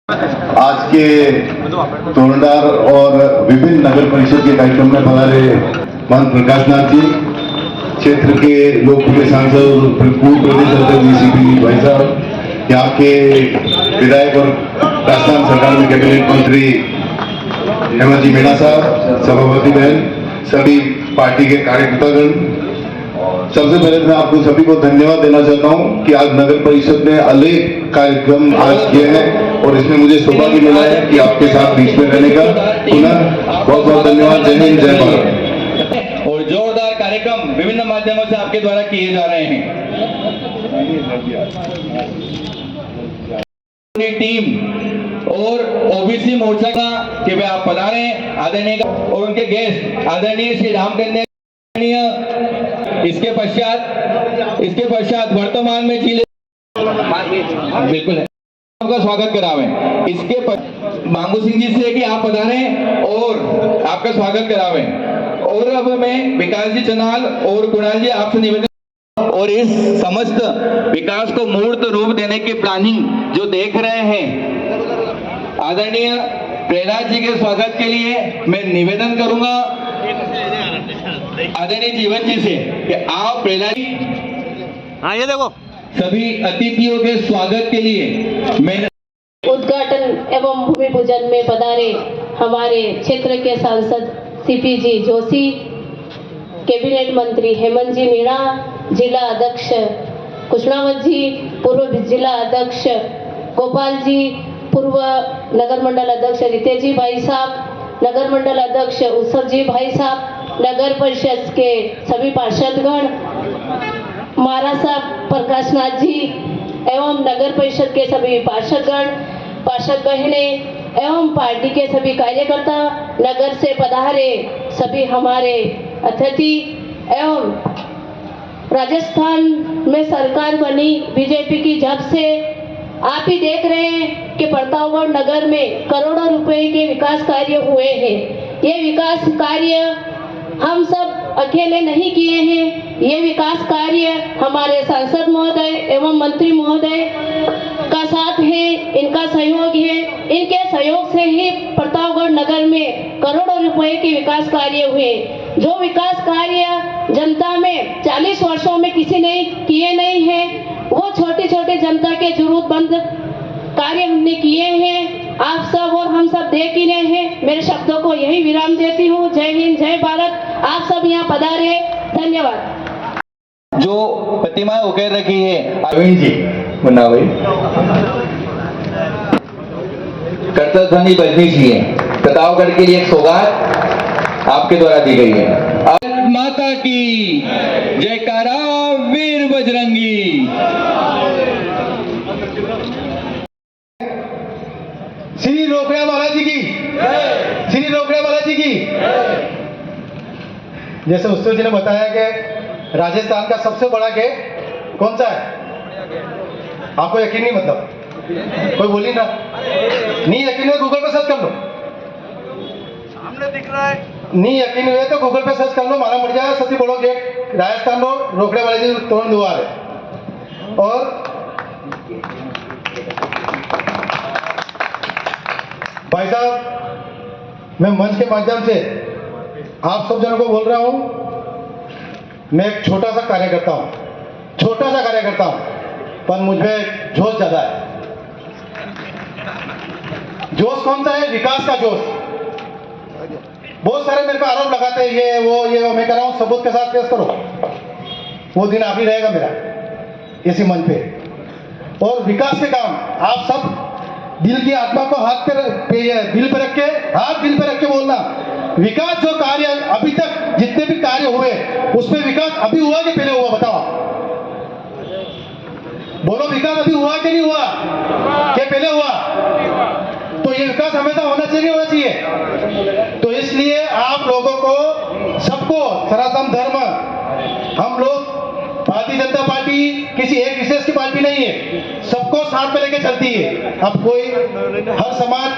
आज के तोरणाधार और विभिन्न नगर परिषद के कार्यक्रम में पधारे महंत प्रकाशनाथ जी, क्षेत्र के लोकप्रिय सांसद पूर्व प्रदेश अध्यक्ष सीपी भाई साहब, यहाँ के विधायक और राजस्थान सरकार में कैबिनेट मंत्री हेमंत जी मीणा साहब, सभापति बहन, सभी पार्टी के कार्यकर्तागण, सबसे पहले मैं आपको सभी को धन्यवाद देना चाहता हूं कि आज नगर परिषद ने अनेक कार्यक्रम आज किए हैं और इसमें मुझे सौभाग्य मिला है कि आपके साथ बीच में रहने का। पुनः बहुत बहुत धन्यवाद। जय हिंद, जय भारत। और जोरदार कार्यक्रम विभिन्न माध्यमों से आपके द्वारा किए जा रहे हैं। टीम और ओबीसी मोर्चा का कि वे आप पधारे आदरणीय और उनके गेस्ट आदरणीय श्री राम कन्या, इसके पश्चात वर्तमान में जिले बिल्कुल आपका स्वागत करावे। इसके मांगू सिंह जी से कि आप पधारे और आपका स्वागत करावे। और अब मैं विकास जी चनाल और कुणाल जी आपसे निवेदन और इस समस्त विकास को मूर्त रूप देने की प्लानिंग जो देख रहे हैं आदरणीय प्रहलाद जी के स्वागत के लिए मैं निवेदन करूंगा आदरणीय जीवन जी से कि आप प्रहलाद जी, हाँ ये देखो, सभी अतिथियों के स्वागत के लिए मैं उद्घाटन एवं भूमि पूजन में पधारे हमारे क्षेत्र के सांसद सीपी जी जोशी, कैबिनेट मंत्री हेमंत जी मीणा, जिला अध्यक्ष कुशनावत जी, पूर्व जिला अध्यक्ष गोपाल जी, पूर्व नगर मंडल अध्यक्ष रितेश जी भाई साहब, नगर मंडल अध्यक्ष उत्सव जी भाई साहब, नगर परिषद के सभी पार्षदगण, महाराज साहब प्रकाशनाथ जी एवं नगर परिषद के सभी पार्षदगण, पार्षद बहनें एवं पार्टी के सभी कार्यकर्ता, नगर से पधारे सभी हमारे अतिथि एवं राजस्थान में सरकार बनी बीजेपी की, जब से आप ही देख रहे हैं कि प्रतापगढ़ नगर में करोड़ों रुपए के विकास कार्य हुए हैं। ये विकास कार्य हम सब अकेले नहीं किए हैं, ये विकास कार्य हमारे सांसद महोदय एवं मंत्री महोदय का साथ है, इनका सहयोग है। इनके सहयोग से ही प्रतापगढ़ नगर में करोड़ों रुपए के विकास कार्य हुए, जो विकास कार्य जनता में 40 वर्षों में किसी ने किए नहीं है, वो छोटे छोटे जनता के जरूरतमंद कार्य हमने किए हैं। आप सब और हम सब देख ही रहे हैं। मेरे शब्दों को यही विराम देती हूँ। जय हिंद, जय भारत। आप सब यहाँ पधारे, धन्यवाद। जो प्रतिमाएं उकेर रखी है अरविंद जी मुन्ना भाई, कर्तव्य ध्वनि बजनी चाहिए। प्रतापगढ़ के लिए एक सौगात आपके द्वारा दी गई है। माता की जयकारा, वीर बजरंगी। श्री रोकड़ा बालाजी की, श्री रोकड़ा बालाजी की। जैसे उत्सव जी ने बताया कि राजस्थान का सबसे बड़ा गेट कौन सा है, आपको यकीन नहीं, मतलब कोई बोली ना, नहीं यकीन है गूगल पे सर्च कर लो, सामने दिख रहा है। नहीं यकीन हुए तो गूगल पे सर्च कर लो, मालूम पड़ जाएगा। सबसे बड़ा गेट राजस्थान में रोकड़े बालाजी तोरण द्वार है। और भाई साहब, मैं मंच के माध्यम से आप सब जनों को बोल रहा हूं, मैं एक छोटा सा कार्यकर्ता हूं, पर मुझमें जोश ज्यादा है। जोश कौन सा है? विकास का जोश। बहुत सारे मेरे को आरोप लगाते हैं, ये वो। मैं कह रहा हूं सबूत के साथ पेश करो, वो दिन आखिरी रहेगा मेरा इसी मंच पे। और विकास के काम आप सब दिल की आत्मा को हाथ पे दिल पे रख के बोलना। विकास जो कार्य अभी तक जितने भी कार्य हुए, उसमें विकास अभी हुआ कि पहले हुआ? बताओ, बोलो, विकास अभी हुआ कि नहीं हुआ, कि पहले हुआ? तो ये विकास हमेशा होना चाहिए, होना चाहिए। तो इसलिए आप लोगों को सबको, सनातन धर्म, हम लोग भारतीय जनता पार्टी किसी एक विशेष की पार्टी नहीं है, सबको साथ में लेके चलती है। अब कोई हर समाज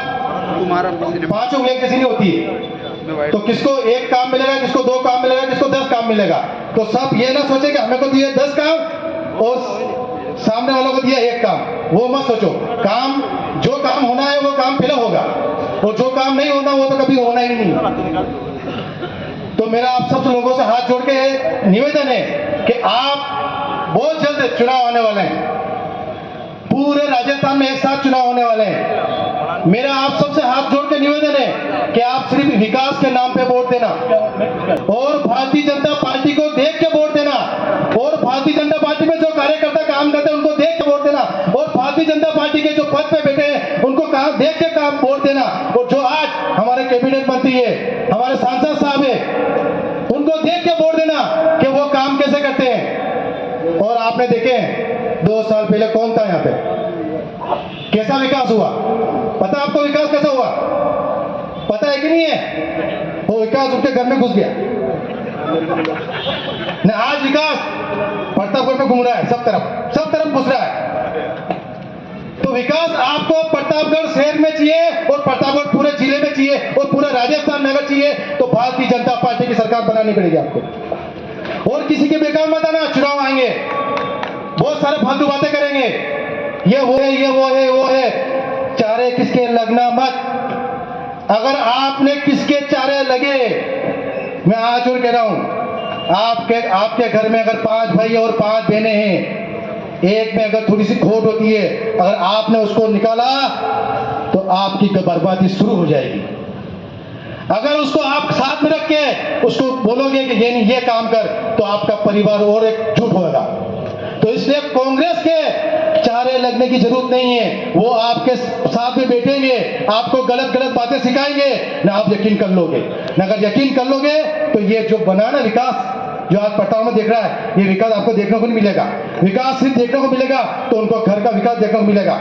5 उंगलियां किसी नहीं होती है, तो किसको 1 काम मिलेगा, किसको 2 काम मिलेगा, किसको 10 काम मिलेगा। तो सब ये ना सोचे कि हमें को दिए 10 काम और सामने वालों को दिया 1 काम, वो मत सोचो। काम जो काम होना है वो और जो काम नहीं होना वो तो कभी होना ही नहीं। तो मेरा आप सब लोगों से हाथ जोड़ के निवेदन है कि आप बहुत जल्द चुनाव आने वाले हैं, पूरे राजस्थान में एक साथ चुनाव होने वाले हैं। मेरा आप सबसे हाथ जोड़ के निवेदन है कि आप सिर्फ विकास के नाम पे वोट देना और भारतीय जनता पार्टी को देख के वोट देना, और भारतीय जनता पार्टी में जो कार्यकर्ता काम करते हैं उनको देख के वोट देना, और भारतीय जनता पार्टी के जो पद पे बैठे हैं उनको देख के काम वोट देना। और जो आज हमारे कैबिनेट मंत्री है, हमारे सांसद साहब है, उनको देख के वोट देना कि वो काम कैसे करते हैं। और आपने देखे 2 साल पहले कौन था यहाँ पे, कैसा विकास हुआ, पता आपको विकास कैसा हुआ, पता है कि नहीं है? वो विकास उनके घर में घुस गया ना। आज विकास प्रतापगढ़ में घूम रहा है, सब तरफ घुस रहा है। तो विकास आपको प्रतापगढ़ शहर में चाहिए और प्रतापगढ़ पूरे जिले में चाहिए और पूरे राजस्थान में अगर चाहिए तो भारतीय जनता पार्टी की सरकार बनानी पड़ेगी आपको। और किसी के बेकार मत आना, चुनाव आएंगे बहुत सारे फालतू बातें करेंगे, ये वो है, ये वो है, वो है, चारे किसके लगना मत। अगर आपने किसके चारे लगे, मैं आज और कह रहा हूं, आपके घर में अगर 5 भाई और 5 बहनें हैं, एक में अगर थोड़ी सी खोट होती है, अगर आपने उसको निकाला तो आपकी बर्बादी शुरू हो जाएगी। अगर उसको आप साथ में रख के उसको बोलोगे कि ये नहीं ये काम कर, तो आपका परिवार और एक झूठ होगा। तो इसलिए कांग्रेस के चारे लगने की जरूरत नहीं है, वो आपके साथ में बैठेंगे, आपको गलत बातें सिखाएंगे ना, आप यकीन कर लोगे ना। अगर यकीन कर लोगे तो ये जो बनाना विकास जो आज पट्टाओं में देख रहा है, ये विकास आपको देखने को नहीं मिलेगा। विकास सिर्फ देखने को मिलेगा तो उनको घर का विकास देखने को मिलेगा,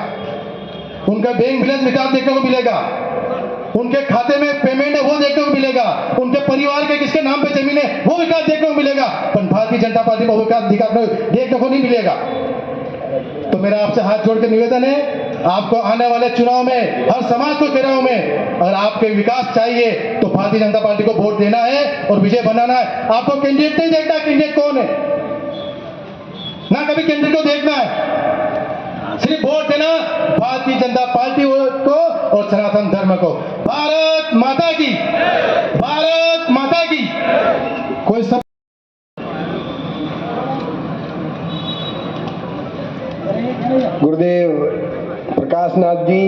उनका बैंक बैलेंस विकास देखने को मिलेगा, उनके खाते में पेमेंट है वो देखने को मिलेगा, उनके परिवार के किसके नाम पे जमीन है वो विकास देखने को मिलेगा। पर भारतीय जनता पार्टी को विकास देखने को नहीं मिलेगा। तो मेरा आपसे हाथ जोड़ के निवेदन है, आपको आने वाले चुनाव में हर समाज को कह रहा हूं मैं, अगर आपके विकास चाहिए तो भारतीय जनता पार्टी को वोट देना है और विजय बनाना है। आपको कैंडिडेट नहीं देखना, कैंडिडेट कौन है ना, कभी कैंडिडेट को देखना है, सिर्फ वोट देना भारतीय जनता पार्टी को और सनातन धर्म को। भारत माता की, भारत माता की। कोई सब गुरुदेव प्रकाश नाथ जी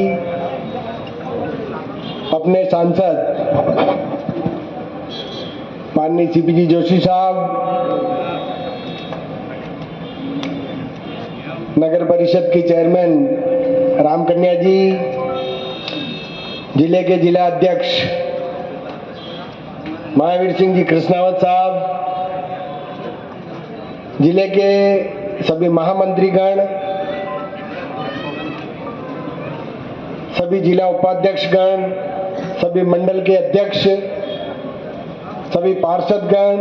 अपने सांसद माननीय सीपीजी जोशी साहब, नगर परिषद की चेयरमैन रामकन्या जी, जिले के जिला अध्यक्ष महावीर सिंह जी कृष्णावत साहब, जिले के सभी महामंत्रीगण, सभी जिला उपाध्यक्षगण, सभी मंडल के अध्यक्ष, सभी पार्षदगण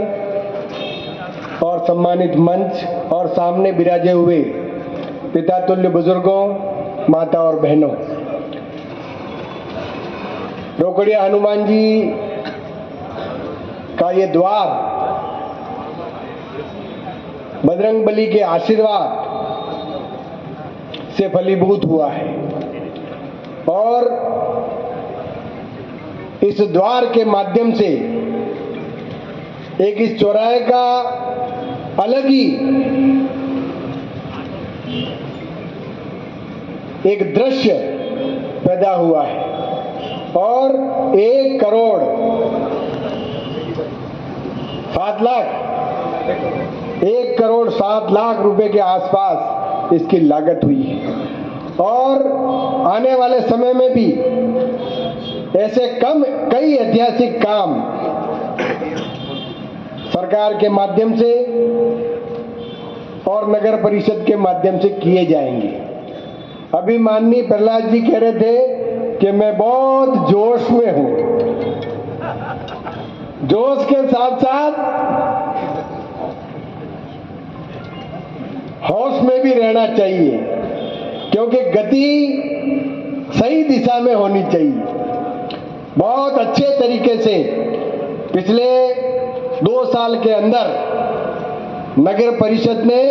और सम्मानित मंच और सामने विराजे हुए पिता तुल्य बुजुर्गों, माता और बहनों, रोकड़िया हनुमान जी का ये द्वार बजरंगबली के आशीर्वाद से फलीभूत हुआ है और इस द्वार के माध्यम से एक इस चौराहे का अलग ही एक दृश्य पैदा हुआ है और 1 करोड़ 7 लाख 1 करोड़ 7 लाख रुपए के आसपास इसकी लागत हुई है और आने वाले समय में भी ऐसे कई ऐतिहासिक काम सरकार के माध्यम से और नगर परिषद के माध्यम से किए जाएंगे। अभी माननीय प्रहलाद जी कह रहे थे कि मैं बहुत जोश में हूं। जोश के साथ साथ होश में भी रहना चाहिए, क्योंकि गति सही दिशा में होनी चाहिए। बहुत अच्छे तरीके से पिछले 2 साल के अंदर नगर परिषद ने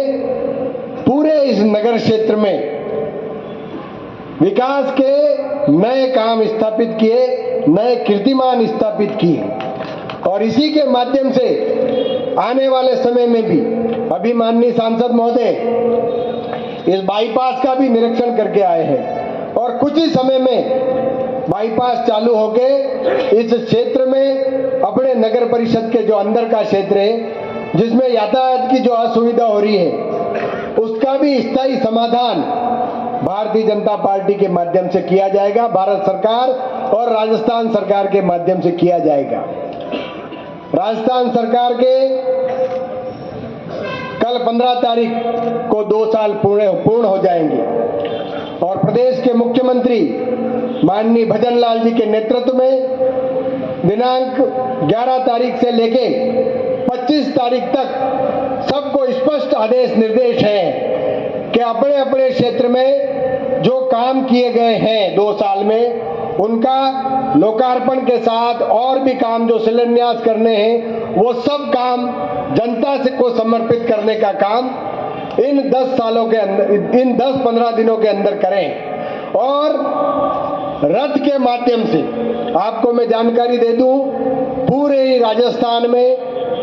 पूरे इस नगर क्षेत्र में विकास के नए काम स्थापित किए नए कीर्तिमान स्थापित किए और इसी के माध्यम से आने वाले समय में भी अभी माननीय सांसद महोदय इस बाईपास का भी निरीक्षण करके आए हैं और कुछ ही समय में बाईपास चालू होके इस क्षेत्र में अपने नगर परिषद के जो अंदर का क्षेत्र है जिसमें यातायात की जो असुविधा हो रही है उसका भी स्थायी समाधान भारतीय जनता पार्टी के माध्यम से किया जाएगा, भारत सरकार और राजस्थान सरकार के माध्यम से किया जाएगा। राजस्थान सरकार के कल 15 तारीख को 2 साल पूर्ण हो जाएंगे और प्रदेश के मुख्यमंत्री माननीय भजन लाल जी के नेतृत्व में दिनांक 11 तारीख से लेके 25 तारीख तक सबको स्पष्ट आदेश निर्देश है कि अपने अपने क्षेत्र में जो काम किए गए हैं 2 साल में उनका लोकार्पण के साथ और भी काम जो शिलान्यास करने हैं वो सब काम जनता से को समर्पित करने का काम इन 10 सालों के अंदर, इन 10-15 दिनों के अंदर करें। और रथ के माध्यम से आपको मैं जानकारी दे दूं, पूरे ही राजस्थान में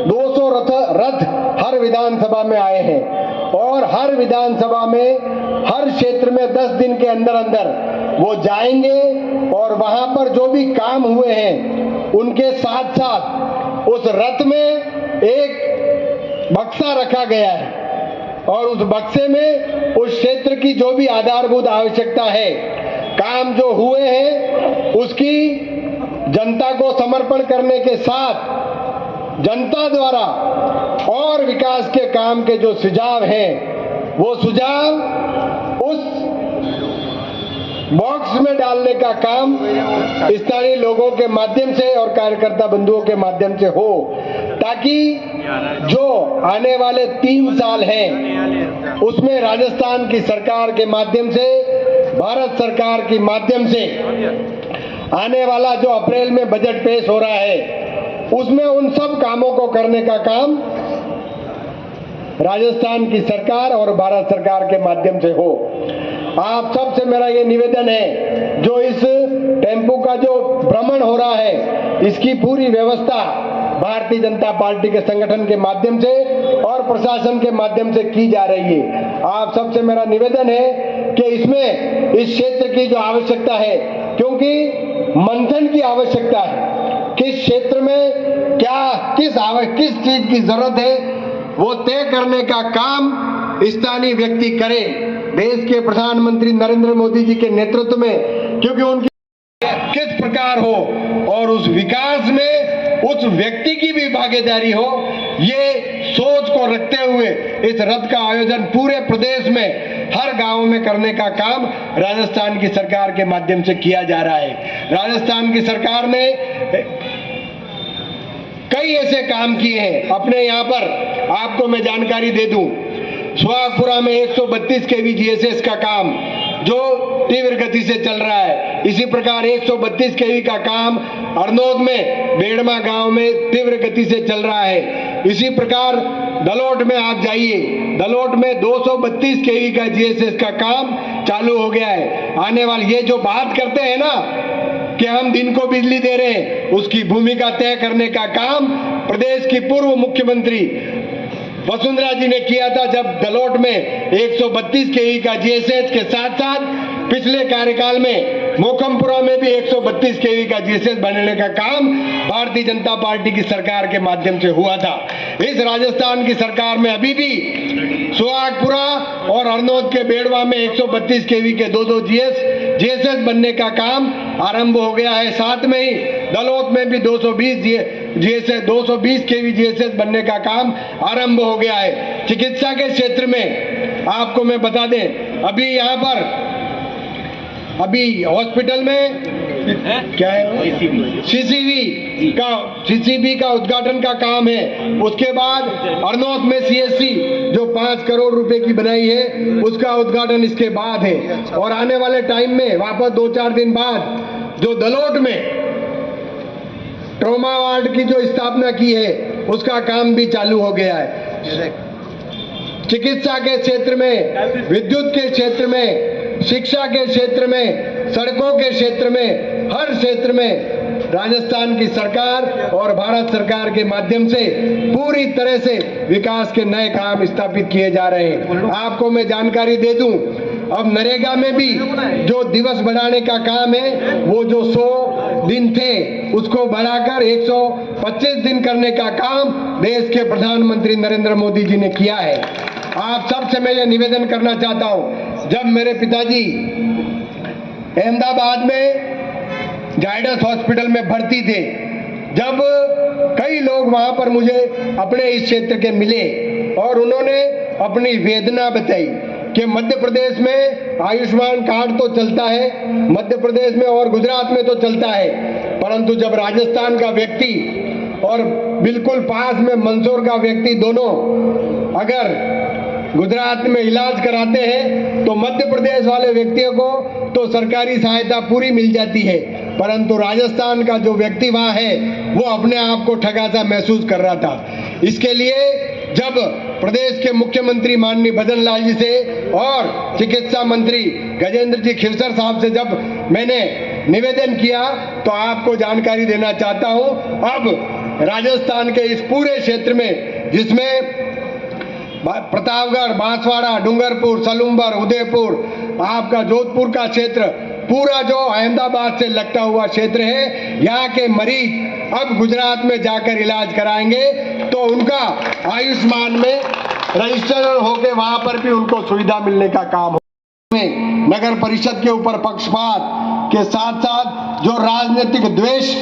200 रथ हर विधानसभा में आए हैं और हर विधानसभा में हर क्षेत्र में 10 दिन के अंदर अंदर वो जाएंगे और वहां पर जो भी काम हुए हैं उनके साथ साथ उस रथ में एक बक्सा रखा गया है और उस बक्से में उस क्षेत्र की जो भी आधारभूत आवश्यकता है, काम जो हुए हैं उसकी जनता को समर्पण करने के साथ जनता द्वारा और विकास के काम के जो सुझाव हैं वो सुझाव उस बॉक्स में डालने का काम स्थानीय लोगों के माध्यम से और कार्यकर्ता बंधुओं के माध्यम से हो, ताकि जो आने वाले 3 साल हैं उसमें राजस्थान की सरकार के माध्यम से, भारत सरकार के माध्यम से आने वाला जो अप्रैल में बजट पेश हो रहा है उसमें उन सब कामों को करने का काम राजस्थान की सरकार और भारत सरकार के माध्यम से हो। आप सबसे मेरा ये निवेदन है, जो इस टेम्पो का जो भ्रमण हो रहा है इसकी पूरी व्यवस्था भारतीय जनता पार्टी के संगठन के माध्यम से और प्रशासन के माध्यम से की जा रही है। आप सबसे मेरा निवेदन है कि इसमें इस क्षेत्र की जो आवश्यकता है, क्योंकि मंथन की आवश्यकता है, किस क्षेत्र में क्या किस चीज की जरूरत है वो तय करने का काम स्थानीय व्यक्ति करे, देश के प्रधानमंत्री नरेंद्र मोदी जी के नेतृत्व में, क्योंकि उनकी किस प्रकार हो और उस विकास में उस व्यक्ति की भी भागीदारी हो, ये सोच को रखते हुए इस रथ का आयोजन पूरे प्रदेश में हर गांव में करने का काम राजस्थान की सरकार के माध्यम से किया जा रहा है। राजस्थान की सरकार ने कई ऐसे काम किए हैं अपने यहाँ पर, आपको मैं जानकारी दे दूं, सुहागपुरा में 132 kV GSS का काम जो तीव्र गति से चल रहा है, इसी प्रकार 132 kV का काम अरनोद में बेड़मा गांव में तीव्र गति से चल रहा है। इसी प्रकार दलोट में आप जाइए, दलोट में 232 kV का GSS का काम चालू हो गया है। आने वाले ये जो बात करते हैं ना कि हम दिन को बिजली दे रहे हैं, उसकी भूमिका तय करने का काम प्रदेश की पूर्व मुख्यमंत्री वसुंधरा जी ने किया था, जब दलोट में 132 kV का GSS के साथ साथ पिछले कार्यकाल में मोखमपुरा में भी 132 kV का GSS बनाने का काम भारतीय जनता पार्टी की सरकार के माध्यम से हुआ था। इस राजस्थान की सरकार में अभी भी सुहागपुरा और हरनौत के बेड़वा में 132 kV के 2 GSS बनने का काम आरंभ हो गया है। साथ में ही दलोत में भी 220 kV GSS बनने का काम आरंभ हो गया है। चिकित्सा के क्षेत्र में आपको मैं बता दें, अभी यहाँ पर अभी हॉस्पिटल में क्या है सीसीबी का उद्घाटन का काम है। उसके बाद अरनौत में CSC जो 5 करोड़ रुपए की बनाई है उसका उद्घाटन इसके बाद है। और आने वाले टाइम में वापस 2-4 दिन बाद जो दलोट में ट्रॉमा वार्ड की जो स्थापना की है उसका काम भी चालू हो गया है। चिकित्सा के क्षेत्र में, विद्युत के क्षेत्र में, शिक्षा के क्षेत्र में, सड़कों के क्षेत्र में, हर क्षेत्र में राजस्थान की सरकार और भारत सरकार के माध्यम से पूरी तरह से विकास के नए काम स्थापित किए जा रहे हैं। आपको मैं जानकारी दे दूं, अब नरेगा में भी जो दिवस बढ़ाने का काम है, वो जो 100 दिन थे उसको बढ़ाकर 125 दिन करने का काम देश के प्रधानमंत्री नरेंद्र मोदी जी ने किया है। आप सबसे मैं ये निवेदन करना चाहता हूं, जब मेरे पिताजी अहमदाबाद में जायडस हॉस्पिटल में भर्ती थे, जब कई लोग वहां पर मुझे अपने इस क्षेत्र के मिले और उन्होंने अपनी वेदना बताई कि मध्य प्रदेश में आयुष्मान कार्ड तो चलता है, मध्य प्रदेश में और गुजरात में तो चलता है, परंतु जब राजस्थान का व्यक्ति और बिल्कुल पास में मंदसौर का व्यक्ति दोनों अगर गुजरात में इलाज कराते हैं तो मध्य प्रदेश वाले व्यक्तियों को तो सरकारी सहायता पूरी मिल जाती है, परंतु राजस्थान का जो व्यक्ति वहां है वो अपने आप को ठगा सा महसूस कर रहा था। इसके लिए जब प्रदेश के मुख्यमंत्री माननीय भजन लाल जी से और चिकित्सा मंत्री गजेंद्र जी खिरसर साहब से जब मैंने निवेदन किया तो आपको जानकारी देना चाहता हूं, अब राजस्थान के इस पूरे क्षेत्र में जिसमें प्रतापगढ़, बांसवाड़ा, डूंगरपुर, सलूम्बर, उदयपुर, आपका जोधपुर का क्षेत्र, पूरा जो अहमदाबाद से लगता हुआ क्षेत्र है, यहाँ के मरीज अब गुजरात में जाकर इलाज कराएंगे तो उनका आयुष्मान में रजिस्टर होकर वहां पर भी उनको सुविधा मिलने का काम हो। नगर परिषद के ऊपर पक्षपात के साथ साथ जो राजनीतिक द्वेष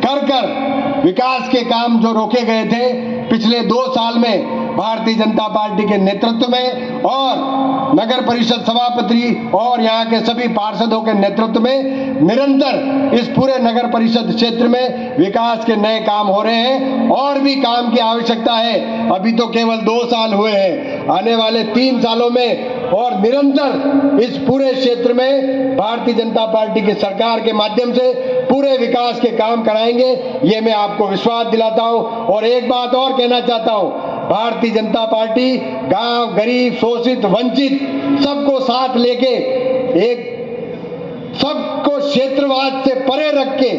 कर विकास के काम जो रोके गए थे पिछले 2 साल में भारतीय जनता पार्टी के नेतृत्व में और नगर परिषद सभापति और यहाँ के सभी पार्षदों के नेतृत्व में निरंतर इस पूरे नगर परिषद क्षेत्र में विकास के नए काम हो रहे हैं और भी काम की आवश्यकता है। अभी तो केवल 2 साल हुए हैं, आने वाले 3 सालों में और निरंतर इस पूरे क्षेत्र में भारतीय जनता पार्टी की सरकार के माध्यम से पूरे विकास के काम कराएंगे, ये मैं आपको विश्वास दिलाता हूं। और एक बात और कहना चाहता हूं, भारतीय जनता पार्टी गांव, गरीब, शोषित, वंचित सबको साथ लेके एक सबको क्षेत्रवाद से परे रख के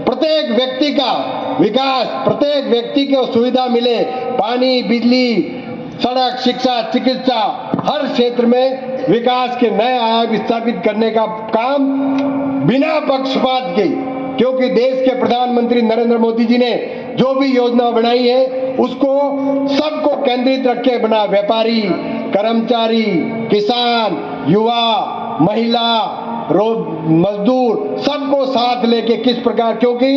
प्रत्येक व्यक्ति का विकास, प्रत्येक व्यक्ति को सुविधा मिले, पानी, बिजली, सड़क, शिक्षा, चिकित्सा, हर क्षेत्र में विकास के नए आयाम स्थापित करने का काम बिना पक्षपात के, क्योंकि देश के प्रधानमंत्री नरेंद्र मोदी जी ने जो भी योजना बनाई है उसको सबको केंद्रित रख के बना, व्यापारी, कर्मचारी, किसान, युवा, महिला, मजदूर सबको साथ लेके किस प्रकार, क्योंकि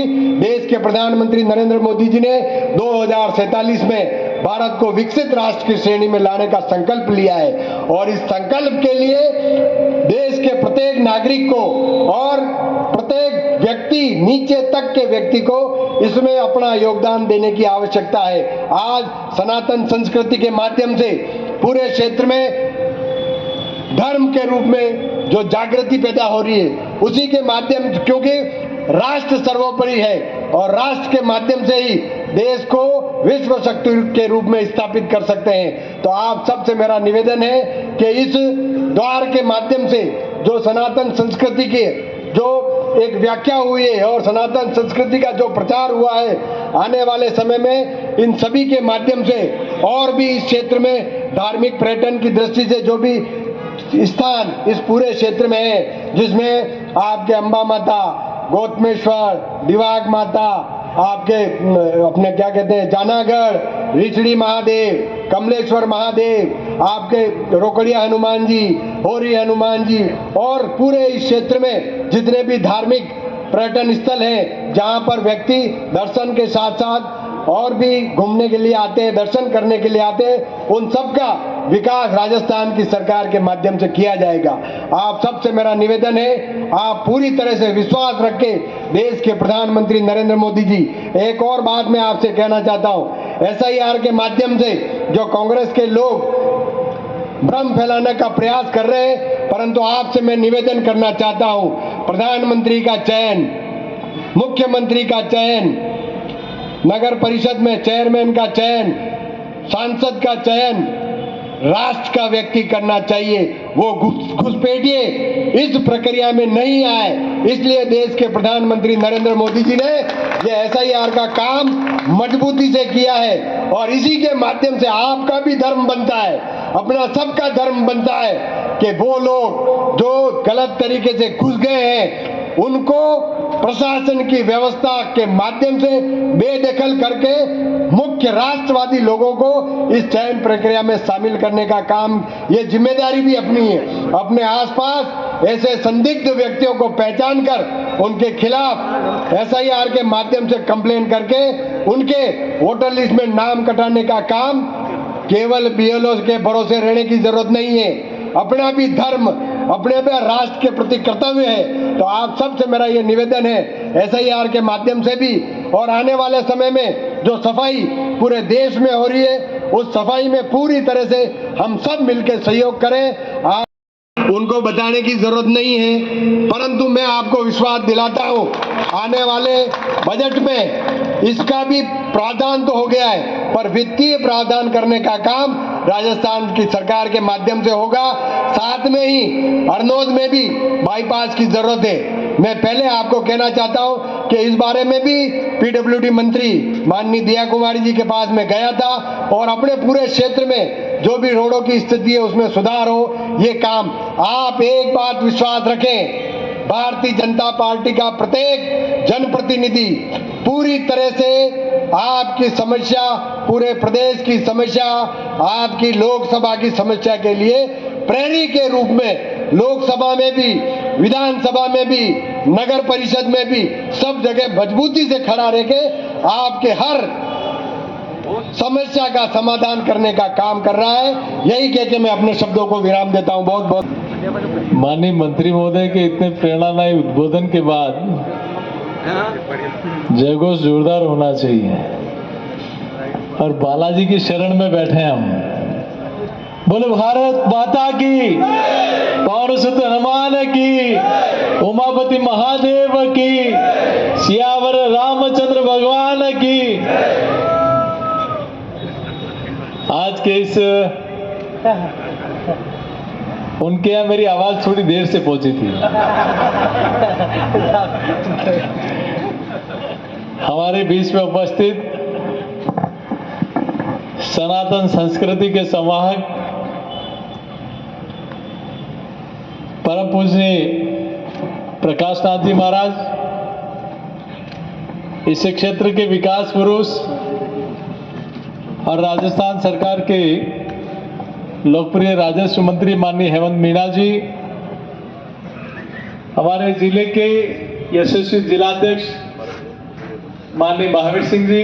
देश के प्रधानमंत्री नरेंद्र मोदी जी ने 2047 में भारत को विकसित राष्ट्र की श्रेणी में लाने का संकल्प लिया है और इस संकल्प के लिए देश के प्रत्येक नागरिक को और प्रत्येक व्यक्ति, नीचे तक के व्यक्ति को इसमें अपना योगदान देने की आवश्यकता है। आज सनातन संस्कृति के माध्यम से पूरे क्षेत्र में धर्म के रूप में जो जागृति पैदा हो रही है उसी के माध्यम, क्योंकि राष्ट्र सर्वोपरि है और राष्ट्र के माध्यम से ही देश को विश्व शक्ति के रूप में स्थापित कर सकते हैं। तो आप सबसे मेरा निवेदन है कि इस द्वार के माध्यम से जो सनातन संस्कृति की जो एक व्याख्या हुई है और सनातन संस्कृति का जो प्रचार हुआ है, आने वाले समय में इन सभी के माध्यम से और भी इस क्षेत्र में धार्मिक पर्यटन की दृष्टि से जो भी स्थान इस पूरे क्षेत्र में है, जिसमें आपके अंबा माता, गौतमेश्वर, दिवाग माता, आपके अपने क्या कहते हैं जानागढ़, रिचड़ी महादेव, कमलेश्वर महादेव, आपके रोकड़िया हनुमान जी, होरी हनुमान जी और पूरे इस क्षेत्र में जितने भी धार्मिक पर्यटन स्थल हैं जहां पर व्यक्ति दर्शन के साथ साथ और भी घूमने के लिए आते हैं, दर्शन करने के लिए आते हैं, उन सब का विकास राजस्थान की सरकार के माध्यम से किया जाएगा। आप सबसे मेरा निवेदन है, आप पूरी तरह से विश्वास रख के देश के प्रधानमंत्री नरेंद्र मोदी जी, एक और बात मैं आपसे कहना चाहता हूं, SIR के माध्यम से जो कांग्रेस के लोग भ्रम फैलाने का प्रयास कर रहे हैं, परंतु आपसे मैं निवेदन करना चाहता हूं, प्रधानमंत्री का चयन, मुख्यमंत्री का चयन, नगर परिषद में चेयरमैन का चयन, सांसद का चयन राष्ट्र का व्यक्ति करना चाहिए। वो घुसपैठिए इस प्रक्रिया में नहीं आए, इसलिए देश के प्रधानमंत्री नरेंद्र मोदी जी ने ये SIR का काम मजबूती से किया है। और इसी के माध्यम से आपका भी धर्म बनता है, अपना सबका धर्म बनता है कि वो लोग जो गलत तरीके से घुस गए हैं उनको प्रशासन की व्यवस्था के माध्यम से बेदखल करके मुख्य राष्ट्रवादी लोगों को इस चयन प्रक्रिया में शामिल करने का काम, ये जिम्मेदारी भी अपनी है। अपने आसपास ऐसे संदिग्ध व्यक्तियों को पहचान कर उनके खिलाफ SIR के माध्यम से कंप्लेन करके उनके वोटर लिस्ट में नाम कटाने का काम केवल BLO के भरोसे रहने की जरूरत नहीं है। अपना भी धर्म, अपने भी राष्ट्र के प्रति कर्तव्य है। तो आप सबसे मेरा ये निवेदन है SIR के माध्यम से भी, और आने वाले समय में जो सफाई पूरे देश में हो रही है उस सफाई में पूरी तरह से हम सब मिलकर सहयोग करें। आप उनको बताने की जरूरत नहीं है, परंतु मैं आपको विश्वास दिलाता हूं आने वाले बजट में इसका भी प्रावधान तो हो गया है, पर वित्तीय प्रावधान करने का काम राजस्थान की सरकार के माध्यम से होगा। साथ में ही हरनौत में भी बाईपास की जरूरत है। मैं पहले आपको कहना चाहता हूं कि इस बारे में भी PWD मंत्री माननीय दिया कुमारी जी के पास में गया था और अपने पूरे क्षेत्र में जो भी रोडों की स्थिति है उसमें सुधार हो, ये काम। आप एक बात विश्वास रखें, भारतीय जनता पार्टी का प्रत्येक जनप्रतिनिधि पूरी तरह से आपकी समस्या, पूरे प्रदेश की समस्या, आपकी लोकसभा की समस्या के लिए प्रहरी के रूप में लोकसभा में भी, विधानसभा में भी, नगर परिषद में भी सब जगह मजबूती से खड़ा रह के आपके हर समस्या का समाधान करने का काम कर रहा है। यही कह के मैं अपने शब्दों को विराम देता हूं। बहुत बहुत माननीय मंत्री महोदय के इतने प्रेरणादायी उद्बोधन के बाद जयघोष जोरदार होना चाहिए और बालाजी की शरण में बैठे हम। बोले भारत माता की, पवन सुत हनुमान की, उमापति महादेव की, सियावर रामचंद्र भगवान की। आज के इस उनके यहाँ मेरी आवाज थोड़ी देर से पहुंची थी। हमारे बीच में उपस्थित सनातन संस्कृति के संवाहक परम पूज्य प्रकाश नाथ जी महाराज, इस क्षेत्र के विकास पुरुष और राजस्थान सरकार के लोकप्रिय राजस्व मंत्री माननीय हेमंत मीणा जी, हमारे जिले के यशस्वी जिलाध्यक्ष माननीय महावीर सिंह जी,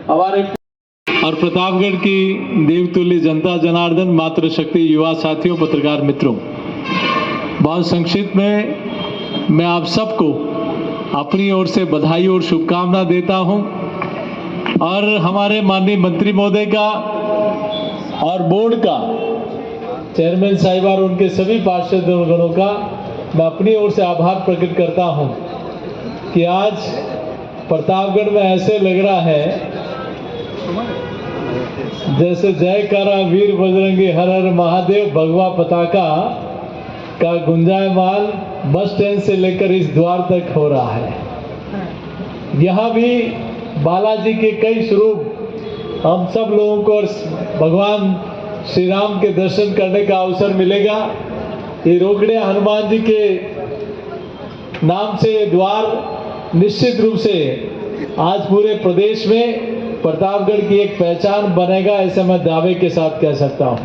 हमारे और प्रतापगढ़ की देवतुल्य जनता जनार्दन, मातृशक्ति, युवा साथियों, पत्रकार मित्रों, बहुत संक्षिप्त में मैं आप सबको अपनी ओर से बधाई और शुभकामना देता हूं और हमारे माननीय मंत्री महोदय का और बोर्ड का, चेयरमैन साहिब और उनके सभी पार्षदगणों का मैं अपनी ओर से आभार प्रकट करता हूं कि आज प्रतापगढ़ में ऐसे लग रहा है जैसे जयकारा वीर बजरंगी हर हर महादेव भगवा पताका का गुंजायमान बस स्टैंड से लेकर इस द्वार तक हो रहा है। यहाँ भी बालाजी के कई स्वरूप हम सब लोगों को और भगवान श्री राम के दर्शन करने का अवसर मिलेगा। ये रोकड़े हनुमान जी के नाम से द्वार निश्चित रूप से आज पूरे प्रदेश में प्रतापगढ़ की एक पहचान बनेगा, ऐसे मैं दावे के साथ कह सकता हूं।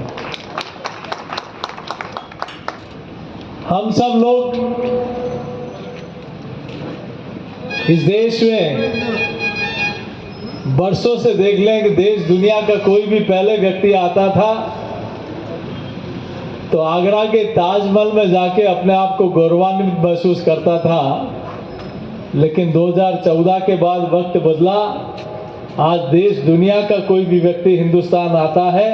हम सब लोग इस देश में बरसों से देख लें कि देश दुनिया का कोई भी पहले व्यक्ति आता था तो आगरा के ताजमहल में जाके अपने आप को गौरवान्वित महसूस करता था, लेकिन 2014 के बाद वक्त बदला। आज देश दुनिया का कोई भी व्यक्ति हिंदुस्तान आता है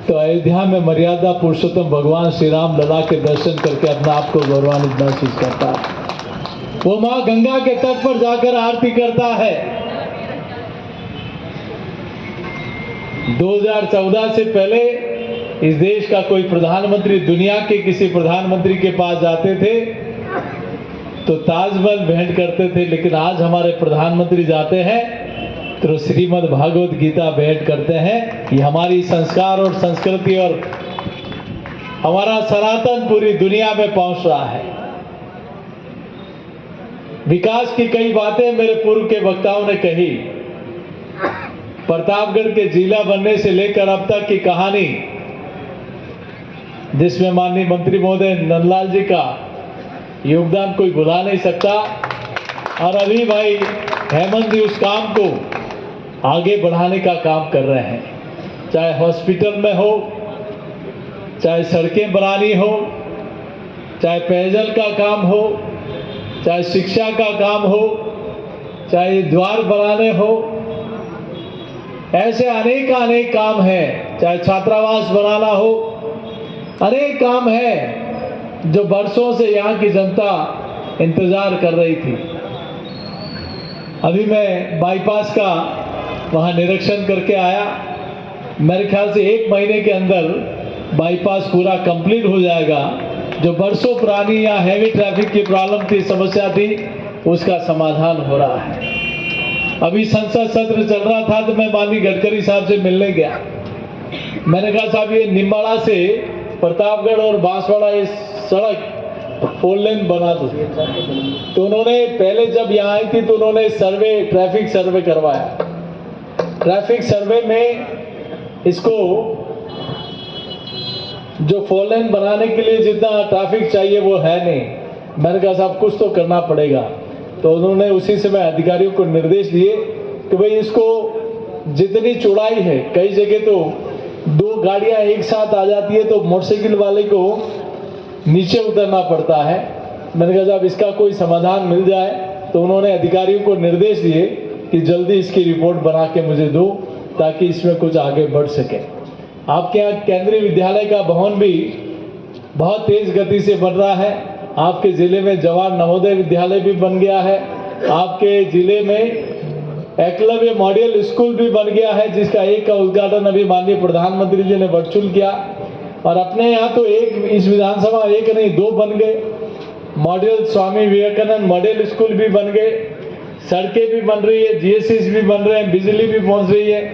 तो अयोध्या में मर्यादा पुरुषोत्तम भगवान श्री राम लला के दर्शन करके अपने आप को गौरवान्वित महसूस करता है। वो माँ गंगा के तट पर जाकर आरती करता है। 2014 से पहले इस देश का कोई प्रधानमंत्री दुनिया के किसी प्रधानमंत्री के पास जाते थे तो ताजमहल भेंट करते थे, लेकिन आज हमारे प्रधानमंत्री जाते हैं तो श्रीमद् भागवत गीता भेंट करते हैं। ये हमारी संस्कार और संस्कृति और हमारा सनातन पूरी दुनिया में पहुंच रहा है। विकास की कई बातें मेरे पूर्व के वक्ताओं ने कही। प्रतापगढ़ के जिला बनने से लेकर अब तक की कहानी, जिसमें माननीय मंत्री महोदय नंदलाल जी का योगदान कोई भुला नहीं सकता। और अभी भाई हेमंत जी उस काम को आगे बढ़ाने का काम कर रहे हैं, चाहे हॉस्पिटल में हो, चाहे सड़कें बनानी हो, चाहे पेयजल का काम हो, चाहे शिक्षा का काम हो, चाहे द्वार बनाने हो, ऐसे अनेक काम हैं, चाहे छात्रावास बनाना हो, अनेक काम हैं जो बरसों से यहाँ की जनता इंतजार कर रही थी। अभी मैं बाईपास का वहाँ निरीक्षण करके आया। मेरे ख्याल से 1 महीने के अंदर बाईपास पूरा कंप्लीट हो जाएगा। जो बरसों पुरानी या हैवी ट्रैफिक की प्रॉब्लम थी, समस्या थी, उसका समाधान हो रहा है। अभी संसद सत्र चल रहा था तो मैं माननीय गडकरी साहब से मिलने गया। मैंने कहा साहब ये निम्बाड़ा से प्रतापगढ़ और बांसवाड़ा ये सड़क 4 लेन बना दो। तो उन्होंने पहले जब यहाँ आई थी तो उन्होंने ट्रैफिक सर्वे करवाया। ट्रैफिक सर्वे में इसको जो 4 लेन बनाने के लिए जितना ट्रैफिक चाहिए वो है नहीं। मैंने कहा साहब कुछ तो करना पड़ेगा। तो उन्होंने उसी समय अधिकारियों को निर्देश दिए कि भाई इसको जितनी चौड़ाई है, कई जगह तो 2 गाड़ियां एक साथ आ जाती है तो मोटरसाइकिल वाले को नीचे उतरना पड़ता है। मैंने कहा साहब इसका कोई समाधान मिल जाए। तो उन्होंने अधिकारियों को निर्देश दिए कि जल्दी इसकी रिपोर्ट बना के मुझे दो ताकि इसमें कुछ आगे बढ़ सके। आपके यहाँ केंद्रीय विद्यालय का भवन भी बहुत तेज गति से बन रहा है। आपके जिले में जवाहर नवोदय विद्यालय भी बन गया है। आपके जिले में एकलव्य मॉडल स्कूल भी बन गया है, जिसका एक का उद्घाटन अभी माननीय प्रधानमंत्री जी ने वर्चुअल किया। और अपने यहाँ तो एक इस विधानसभा एक नहीं 2 बन गए। Model Swami Vivekananda model school भी बन गए, सड़कें भी बन रही है, जीएसएस भी बन रहे हैं, बिजली भी पहुंच रही है।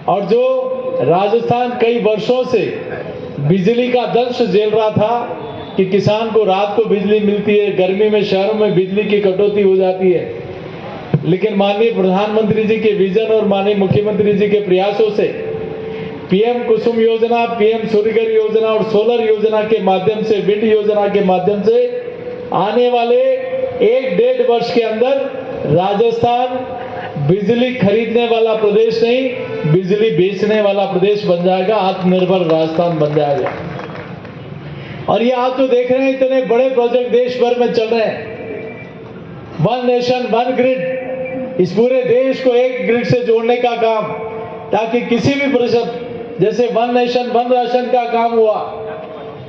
और जो राजस्थान कई वर्षों से बिजली का दंश झेल रहा था कि किसान को रात को बिजली मिलती है, गर्मी में शहरों में बिजली की कटौती हो जाती है, लेकिन माननीय प्रधानमंत्री जी के विजन और माननीय मुख्यमंत्री जी के प्रयासों से पीएम कुसुम योजना, पीएम सूर्यघर योजना और सोलर योजना के माध्यम से, विंड योजना के माध्यम से आने वाले 1-1.5 वर्ष के अंदर राजस्थान बिजली खरीदने वाला प्रदेश नहीं, बिजली बेचने वाला प्रदेश बन जाएगा, आत्मनिर्भर राजस्थान बन जाएगा। और ये आप जो देख रहे हैं इतने बड़े प्रोजेक्ट देश भर में चल रहे हैं। 1 नेशन 1 ग्रिड, इस पूरे देश को एक ग्रिड से जोड़ने का काम, ताकि किसी भी परिषद जैसे 1 नेशन 1 राशन का काम हुआ,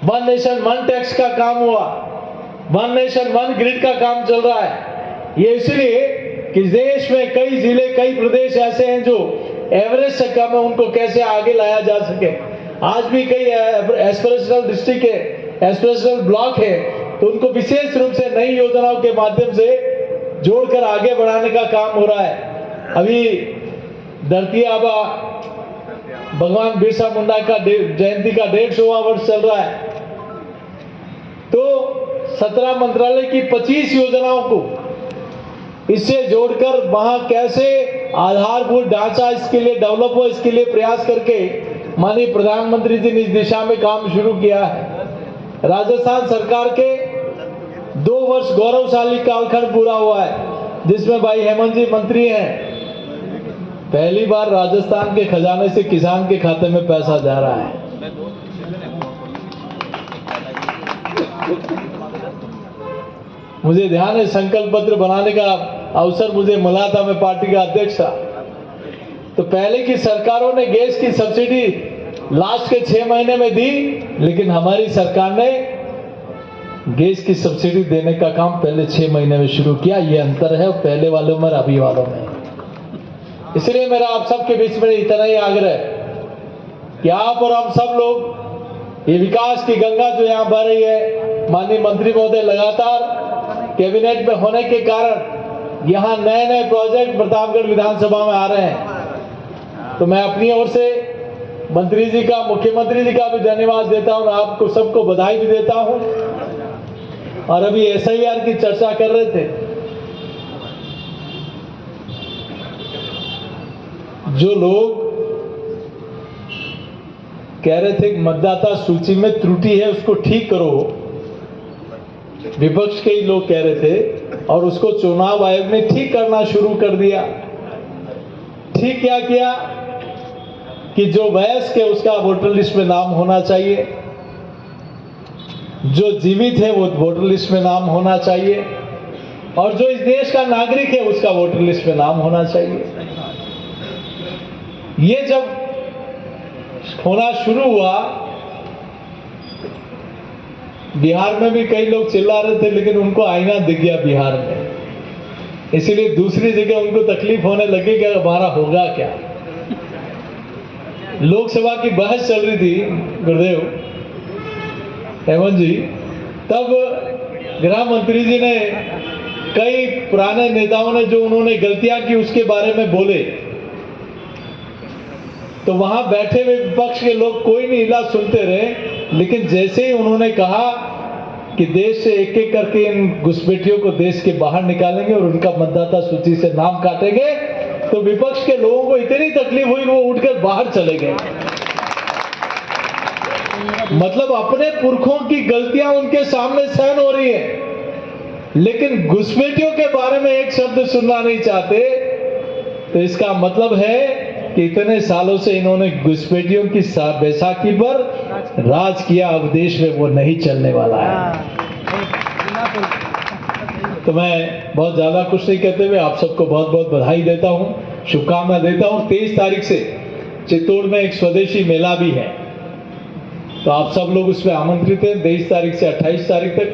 1 नेशन 1 टैक्स का काम हुआ, 1 नेशन 1 ग्रिड का काम चल रहा है। ये इसलिए कि देश में कई जिले, कई प्रदेश ऐसे हैं जो एवरेज से कम है, उनको कैसे आगे लाया जा सके। आज भी कई एस्पिरेशनल डिस्ट्रिक्ट है, एस्पिरेशनल ब्लॉक है, तो उनको विशेष रूप से नई योजनाओं के माध्यम से जोड़कर आगे बढ़ाने का काम हो रहा है। अभी धरती आबा भगवान बिरसा मुंडा का जयंती का 150वां वर्ष चल रहा है। तो 17 मंत्रालय की 25 योजनाओं को इससे जोड़कर वहां कैसे आधारभूत ढांचा इसके लिए डेवलप हो, इसके लिए प्रयास करके माननीय प्रधानमंत्री जी ने इस दिशा में काम शुरू किया है। राजस्थान सरकार के 2 वर्ष गौरवशाली कालखंड पूरा हुआ है, जिसमें भाई हेमंत जी मंत्री हैं। पहली बार राजस्थान के खजाने से किसान के खाते में पैसा जा रहा है। मुझे ध्यान है संकल्प पत्र बनाने का अवसर मुझे मिला था, मैं पार्टी का अध्यक्ष था। तो पहले की सरकारों ने गैस की सब्सिडी लास्ट के 6 महीने में दी, लेकिन हमारी सरकार ने गैस की सब्सिडी देने का काम पहले 6 महीने में शुरू किया। ये अंतर है पहले वालों में और अभी वालों में। इसलिए मेरा आप सबके बीच में इतना ही आग्रह है कि आप और हम सब लोग ये विकास की गंगा जो यहाँ बह रही है, माननीय मंत्री महोदय लगातार कैबिनेट में होने के कारण यहाँ नए नए प्रोजेक्ट प्रतापगढ़ विधानसभा में आ रहे हैं। तो मैं अपनी ओर से मंत्री जी का, मुख्यमंत्री जी का भी धन्यवाद देता हूँ, आपको सबको बधाई भी देता हूँ। और अभी SIR की चर्चा कर रहे थे, जो लोग कह रहे थे कि मतदाता सूची में त्रुटि है उसको ठीक करो, विपक्ष के ही लोग कह रहे थे, और उसको चुनाव आयोग ने ठीक करना शुरू कर दिया। ठीक क्या किया कि जो वयस्क है उसका वोटर लिस्ट में नाम होना चाहिए, जो जीवित है वो वोटर लिस्ट में नाम होना चाहिए, और जो इस देश का नागरिक है उसका वोटर लिस्ट में नाम होना चाहिए। ये जब होना शुरू हुआ, बिहार में भी कई लोग चिल्ला रहे थे, लेकिन उनको आईना दिख गया बिहार में, इसीलिए दूसरी जगह उनको तकलीफ होने लगी कि हमारा होगा क्या। लोकसभा की बहस चल रही थी गुरुदेव हेमंत जी, तब गृह मंत्री जी ने कई पुराने नेताओं ने जो उन्होंने गलतियां की उसके बारे में बोले, तो वहां बैठे हुए विपक्ष के लोग कोई नहीं हिला, सुनते रहे। लेकिन जैसे ही उन्होंने कहा कि देश से एक एक करके इन घुसपैठियों को देश के बाहर निकालेंगे और उनका मतदाता सूची से नाम काटेंगे, तो विपक्ष के लोगों को इतनी तकलीफ हुई वो उठकर बाहर चले गए। मतलब अपने पुरखों की गलतियां उनके सामने सहन हो रही है, लेकिन घुसपैठियों के बारे में एक शब्द सुनना नहीं चाहते। तो इसका मतलब है कि इतने सालों से इन्होंने घुसपैठियों की बैसाखी पर राज किया, अब देश में वो नहीं चलने वाला है। तो मैं बहुत ज्यादा कुछ नहीं कहते हुए आप सबको बहुत बहुत बधाई देता हूं, शुभकामना देता हूं। 23 तारीख से चित्तौड़ में एक स्वदेशी मेला भी है, तो आप सब लोग उसमें आमंत्रित हैं। 23 तारीख से 28 तारीख तक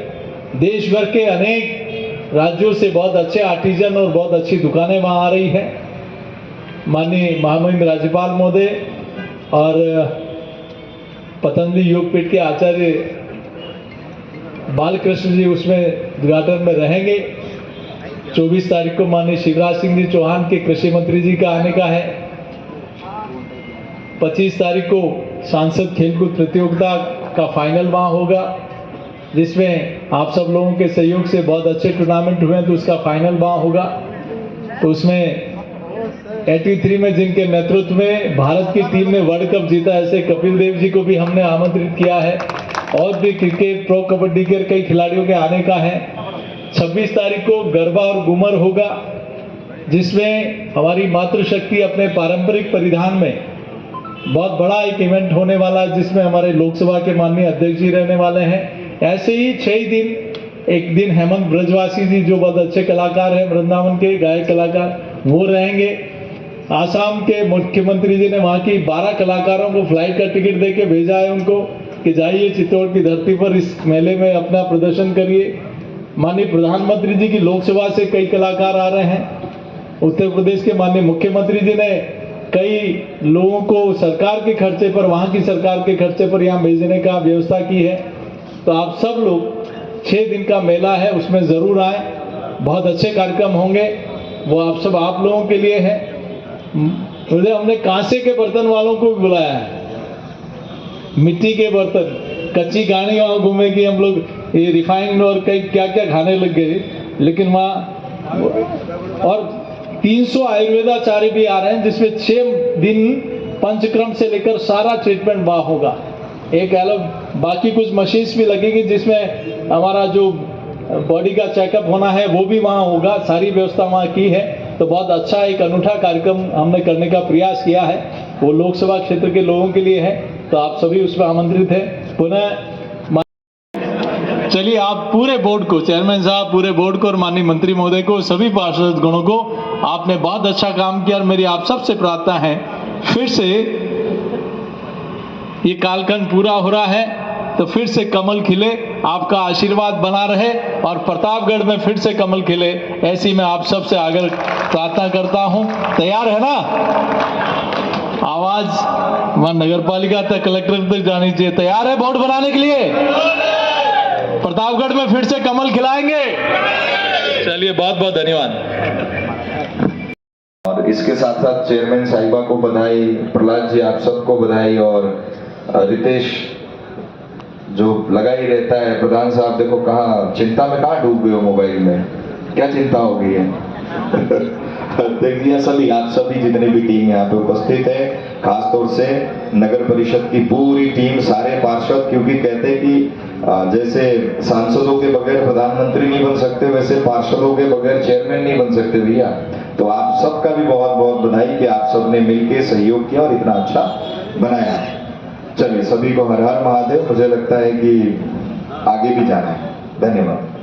देश भर के अनेक राज्यों से बहुत अच्छे आर्टिजन और बहुत अच्छी दुकानें वहां आ रही हैं। माननीय महामहिम राज्यपाल महोदय और पतंजलि योगपीठ के आचार्य बालकृष्ण जी उसमें उद्घाटन में रहेंगे। 24 तारीख को माननीय शिवराज सिंह जी चौहान के कृषि मंत्री जी का आने का है। 25 तारीख को सांसद खेलकूद प्रतियोगिता का फाइनल वहाँ होगा, जिसमें आप सब लोगों के सहयोग से बहुत अच्छे टूर्नामेंट हुए हैं, तो उसका फाइनल वहाँ होगा। तो उसमें 83 में जिनके नेतृत्व में भारत की टीम ने वर्ल्ड कप जीता, ऐसे कपिल देव जी को भी हमने आमंत्रित किया है, और भी क्रिकेट, प्रो कबड्डी के कई खिलाड़ियों के आने का है। 26 तारीख को गरबा और घूमर होगा, जिसमें हमारी मातृशक्ति अपने पारंपरिक परिधान में बहुत बड़ा एक इवेंट होने वाला है, जिसमें हमारे लोकसभा के माननीय अध्यक्ष जी रहने वाले हैं। ऐसे ही 6 दिन, एक दिन हेमंत ब्रजवासी जी जो बहुत अच्छे कलाकार हैं, वृंदावन के गायक कलाकार, वो रहेंगे। आसाम के मुख्यमंत्री जी ने वहाँ की 12 कलाकारों को फ्लाइट का टिकट देके भेजा है उनको कि जाइए चित्तौड़ की धरती पर इस मेले में अपना प्रदर्शन करिए। माननीय प्रधानमंत्री जी की लोकसभा से कई कलाकार आ रहे हैं। उत्तर प्रदेश के माननीय मुख्यमंत्री जी ने कई लोगों को सरकार के खर्चे पर, वहाँ की सरकार के खर्चे पर यहाँ भेजने का व्यवस्था की है। तो आप सब लोग 6 दिन का मेला है, उसमें ज़रूर आए, बहुत अच्छे कार्यक्रम होंगे, वो आप लोगों के लिए है। हमने कांसे के बर्तन वालों को भी बुलाया है, मिट्टी के बर्तन, कच्ची गाड़ी वहाँ घूमेगी, हम लोग ये रिफाइंड और कई क्या क्या खाने लग गए, लेकिन वहाँ और 300 आयुर्वेदाचार्य भी आ रहे हैं, जिसमें 6 दिन पंचक्रम से लेकर सारा ट्रीटमेंट वहाँ होगा। एक अलग बाकी कुछ मशीन्स भी लगेगी, जिसमें हमारा जो बॉडी का चेकअप होना है वो भी वहाँ होगा, सारी व्यवस्था वहाँ की है। तो बहुत अच्छा एक अनूठा कार्यक्रम हमने करने का प्रयास किया है, वो लोकसभा क्षेत्र के लोगों के लिए है, तो आप सभी उसमें आमंत्रित हैं। पुनः चलिए आप पूरे बोर्ड को, चेयरमैन साहब, पूरे बोर्ड को और माननीय मंत्री महोदय को, सभी पार्षद गणों को, आपने बहुत अच्छा काम किया और मेरी आप सबसे प्रार्थना है, फिर से ये कालखंड पूरा हो रहा है तो फिर से कमल खिले, आपका आशीर्वाद बना रहे और प्रतापगढ़ में फिर से कमल खिले, ऐसी मैं आप सबसे आगे प्रार्थना करता हूं। तैयार है ना? आवाज वहां नगर पालिका तक, कलेक्टर तक जानी चाहिए। तैयार है वोट बनाने के लिए? प्रतापगढ़ में फिर से कमल खिलाएंगे। चलिए, बहुत बहुत धन्यवाद। और इसके साथ साथ चेयरमैन साहिबा को बधाई, प्रहलाद जी आप सबको बधाई, और रितेश जो लगा ही रहता है। प्रधान साहब देखो कहाँ चिंता में, कहाँ डूब गए हो मोबाइल में, क्या चिंता हो गई है? देखिए सभी, आप सभी जितनी भी टीम यहाँ पे उपस्थित है, खासतौर से नगर परिषद की पूरी टीम, सारे पार्षद, क्योंकि कहते हैं कि जैसे सांसदों के बगैर प्रधानमंत्री नहीं बन सकते, वैसे पार्षदों के बगैर चेयरमैन नहीं बन सकते भैया। तो आप सबका भी बहुत बहुत बधाई कि आप सबने मिलकर सहयोग किया और इतना अच्छा बनाया। चलिए, सभी को हर हर महादेव। मुझे लगता है कि आगे भी जाना है। धन्यवाद।